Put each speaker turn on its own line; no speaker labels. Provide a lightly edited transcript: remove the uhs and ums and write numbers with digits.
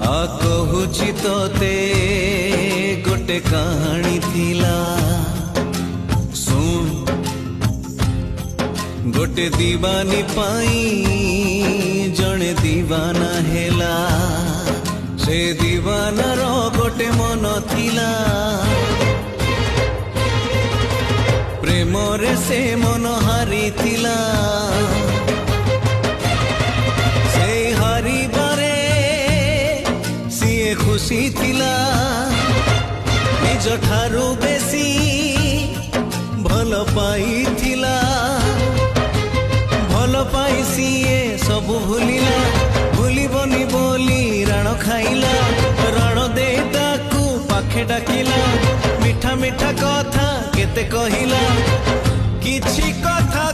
कहुची तोते गोटे कहानी थिला सुन गोटे दीवानी पाई जने दीवाना हेला से दीवानार गोटे मन थिला प्रेम रे से मन हारी थिला से हारी बारे खुशी थिला निज ठारू बेसी भल पाई थिला भल पाई सीए सब भूलिला भूलिबनी बोली राण खाइला राण दे ताकू पाखे डाकिला मिठा मिठा कथा केते कहिला किछि कथा